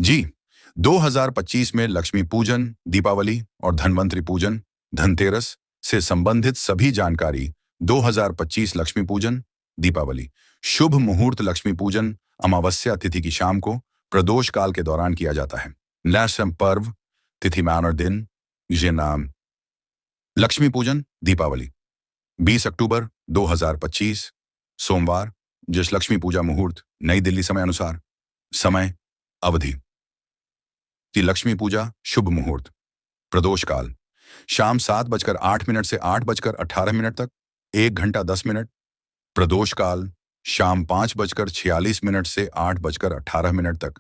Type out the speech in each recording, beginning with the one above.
जी। 2025 में लक्ष्मी पूजन, दीपावली और धनवंतरि पूजन, धनतेरस से संबंधित सभी जानकारी। 2025 लक्ष्मी पूजन, दीपावली। शुभ मुहूर्त लक्ष्मी पूजन अमावस्या तिथि की शाम को प्रदोष काल के दौरान किया जाता है। लक्ष्म पर्व, तिथि मान और दिन, ये नाम। लक्ष्मी पूजन, दीपावली 20 अक्टूबर 2025 सोमवार। जिस लक्ष्मी पूजा मुहूर्त नई दिल्ली समय अनुसार। समय अवधि की लक्ष्मी पूजा शुभ मुहूर्त प्रदोष काल शाम 7:08 से 8:18 तक 1 घंटा 10 मिनट। प्रदोष काल शाम 5:46 से 8:18 तक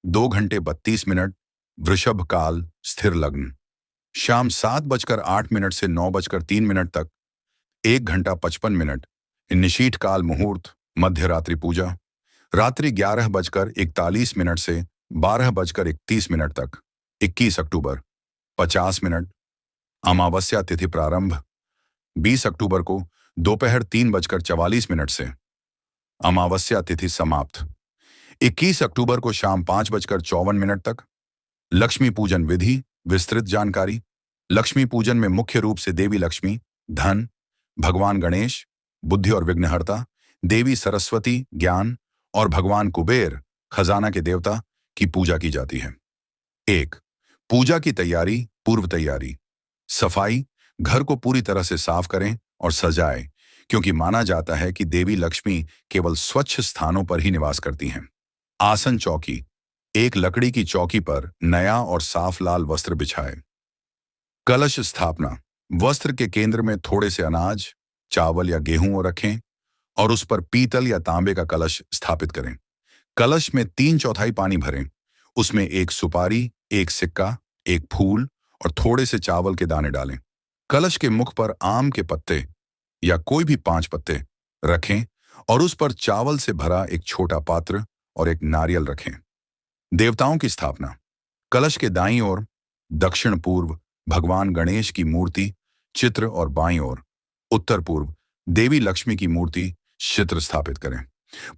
2 घंटे 32 मिनट। वृषभ काल स्थिर लग्न शाम 7:08 से 9:03 तक 1 घंटा 55 मिनट। निशीथ काल मुहूर्त मध्य रात्रि पूजा रात्रि 11:41 से 12:31 तक 21 अक्टूबर 50 मिनट। अमावस्या तिथि प्रारंभ 20 अक्टूबर को दोपहर 3:44 से। अमावस्या तिथि समाप्त 21 अक्टूबर को शाम 5:54 तक। लक्ष्मी पूजन विधि विस्तृत जानकारी। लक्ष्मी पूजन में मुख्य रूप से देवी लक्ष्मी, धन, भगवान गणेश, बुद्धि और विघ्नहर्ता, देवी सरस्वती, ज्ञान, और भगवान कुबेर, खजाना के देवता, की पूजा की जाती है। 1. पूजा की तैयारी पूर्व तैयारी। सफाई घर को पूरी तरह से साफ करें और सजाएं, क्योंकि माना जाता है कि देवी लक्ष्मी केवल स्वच्छ स्थानों पर ही निवास करती हैं। आसन चौकी एक लकड़ी की चौकी पर नया और साफ लाल वस्त्र बिछाएं। कलश स्थापना वस्त्र के केंद्र में थोड़े से अनाज, चावल या गेहूं रखें और उस पर पीतल या तांबे का कलश स्थापित करें। कलश में 3/4 पानी भरें। उसमें एक सुपारी, एक सिक्का, एक फूल और थोड़े से चावल के दाने डालें। कलश के मुख पर आम के पत्ते या कोई भी 5 पत्ते रखें और उस पर चावल से भरा एक छोटा पात्र और एक नारियल रखें। देवताओं की स्थापना कलश के दाईं ओर दक्षिण पूर्व भगवान गणेश की मूर्ति चित्र और बाईं ओर उत्तर पूर्व देवी लक्ष्मी की मूर्ति चित्र स्थापित करें।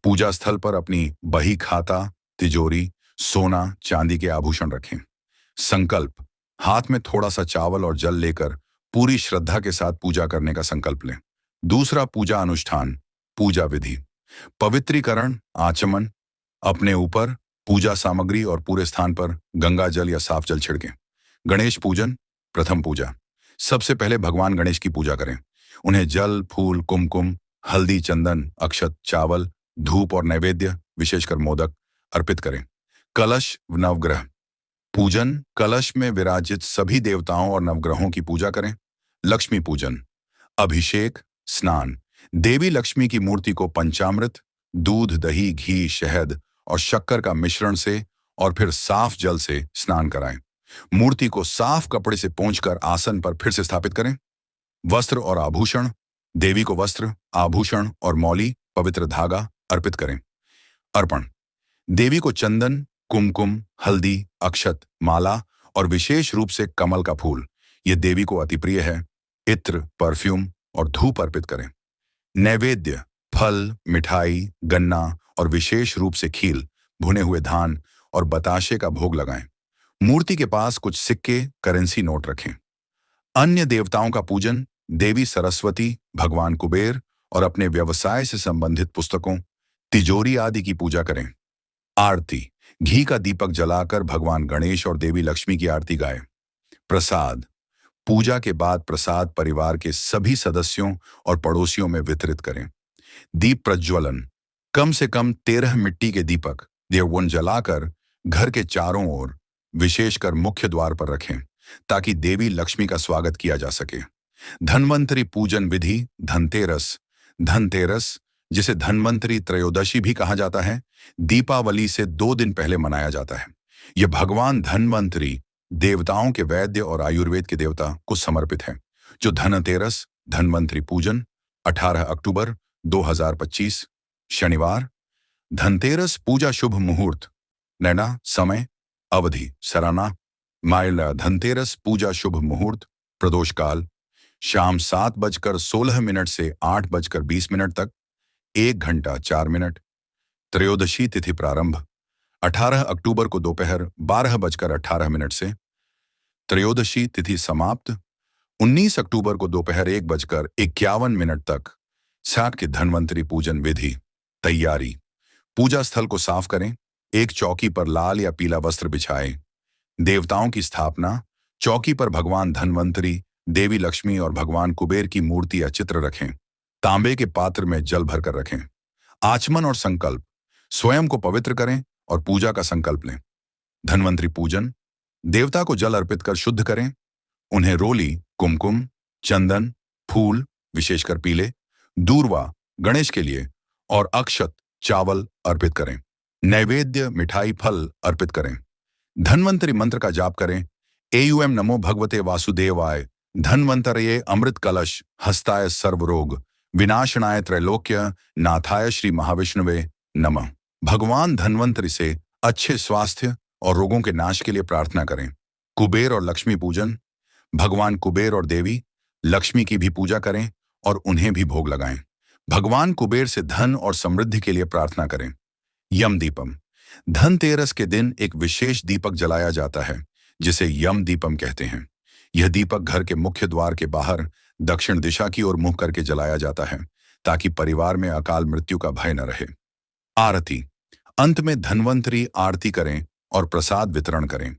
पूजा स्थल पर अपनी बही खाता, तिजोरी, सोना, चांदी के आभूषण रखें। संकल्प हाथ में थोड़ा सा चावल और जल लेकर पूरी श्रद्धा के साथ पूजा करने का संकल्प लें। दूसरा पूजा अनुष्ठान पूजा विधि पवित्रीकरण आचमन अपने ऊपर पूजा सामग्री और पूरे स्थान पर गंगा जल या साफ जल छिड़कें। गणेश पूजन प्रथम पूजा सबसे पहले भगवान गणेश की पूजा करें। उन्हें जल, फूल, कुमकुम, हल्दी, चंदन, अक्षत, चावल, धूप और नैवेद्य विशेषकर मोदक अर्पित करें। कलश नवग्रह पूजन कलश में विराजित सभी देवताओं और नवग्रहों की पूजा करें। लक्ष्मी पूजन अभिषेक स्नान देवी लक्ष्मी की मूर्ति को पंचामृत, दूध, दही, घी, शहद और शक्कर का मिश्रण से और फिर साफ जल से स्नान कराएं। मूर्ति को साफ कपड़े से पोंछकर आसन पर फिर से स्थापित करें। वस्त्र और आभूषण देवी को वस्त्र, आभूषण और मौली पवित्र धागा अर्पित करें। अर्पण देवी को चंदन, कुमकुम, हल्दी, अक्षत, माला और विशेष रूप से कमल का फूल, ये देवी को अति प्रिय है, इत्र, परफ्यूम और धूप अर्पित करें। नैवेद्य फल, मिठाई, गन्ना और विशेष रूप से खील, भुने हुए धान और बताशे का भोग लगाएं। मूर्ति के पास कुछ सिक्के, करेंसी नोट रखें। अन्य देवताओं का पूजन देवी सरस्वती, भगवान कुबेर और अपने व्यवसाय से संबंधित पुस्तकों, तिजोरी आदि की पूजा करें। आरती घी का दीपक जलाकर भगवान गणेश और देवी लक्ष्मी की आरती गाएं। प्रसाद पूजा के बाद प्रसाद परिवार के सभी सदस्यों और पड़ोसियों में वितरित करें। दीप प्रज्वलन कम से कम 13 मिट्टी के दीपक देववन जलाकर घर के चारों ओर विशेषकर मुख्य द्वार पर रखें ताकि देवी लक्ष्मी का स्वागत किया जा सके। धनवंतरि पूजन विधि धनतेरस जिसे धनवंतरि त्रयोदशी भी कहा जाता है, दीपावली से 2 दिन पहले मनाया जाता है। यह भगवान धनवंतरि देवताओं के वैद्य और आयुर्वेद के देवता को समर्पित है। जो धनतेरस धनवंतरि पूजन 18 अक्टूबर 2025 शनिवार। धनतेरस पूजा शुभ मुहूर्त नैना समय अवधि सराना माइल। धनतेरस पूजा शुभ मुहूर्त प्रदोष काल शाम 7:16 से 8:20 तक 1 घंटा 4 मिनट। त्रयोदशी तिथि प्रारंभ 18 अक्टूबर को दोपहर 12:18 से त्रयोदशी तिथि समाप्त। 19 अक्टूबर को दोपहर 1:51 तक छठ की धन्वंतरि पूजन विधि। तैयारी। पूजा स्थल को साफ करें। एक चौकी पर लाल या पीला वस्त्र बिछाएं। देवताओं की स्थापना। चौकी पर भगवान धन्वंतरि, देवी लक्ष्मी और भगवान कुबेर की मूर्ति या चित्र रखें। तांबे के पात्र में जल भरकर रखें। आचमन और संकल्प। स्वयं को पवित्र करें और पूजा का संकल्प लें। धन्वंतरि पूजन। देवता को जल अर्पित कर शुद्ध करें। उन्हें रोली, कुमकुम, चंदन, फूल विशेषकर पीले, दूर्वा गणेश के लिए और अक्षत चावल अर्पित करें। नैवेद्य मिठाई फल अर्पित करें। धन्वंतरि मंत्र का जाप करें। एयूएम नमो भगवते वासुदेवाय, धन्वंतरये अमृत कलश हस्ताय सर्वरोग विनाशनाय त्रैलोक्य नाथाय श्री महाविष्णुवे नमः। भगवान धन्वंतरि से अच्छे स्वास्थ्य और रोगों के नाश के लिए प्रार्थना करें। कुबेर और लक्ष्मी पूजन। भगवान कुबेर और देवी लक्ष्मी की भी पूजा करें और उन्हें भी भोग लगाएं। भगवान कुबेर से धन और समृद्धि के लिए प्रार्थना करें। यम दीपम। धनतेरस के दिन एक विशेष दीपक जलाया जाता है जिसे यम दीपम कहते हैं। यह दीपक घर के मुख्य द्वार के बाहर दक्षिण दिशा की ओर मुंह करके जलाया जाता है ताकि परिवार में अकाल मृत्यु का भय न रहे। आरती। अंत में धन्वंतरि आरती करें और प्रसाद वितरण करें।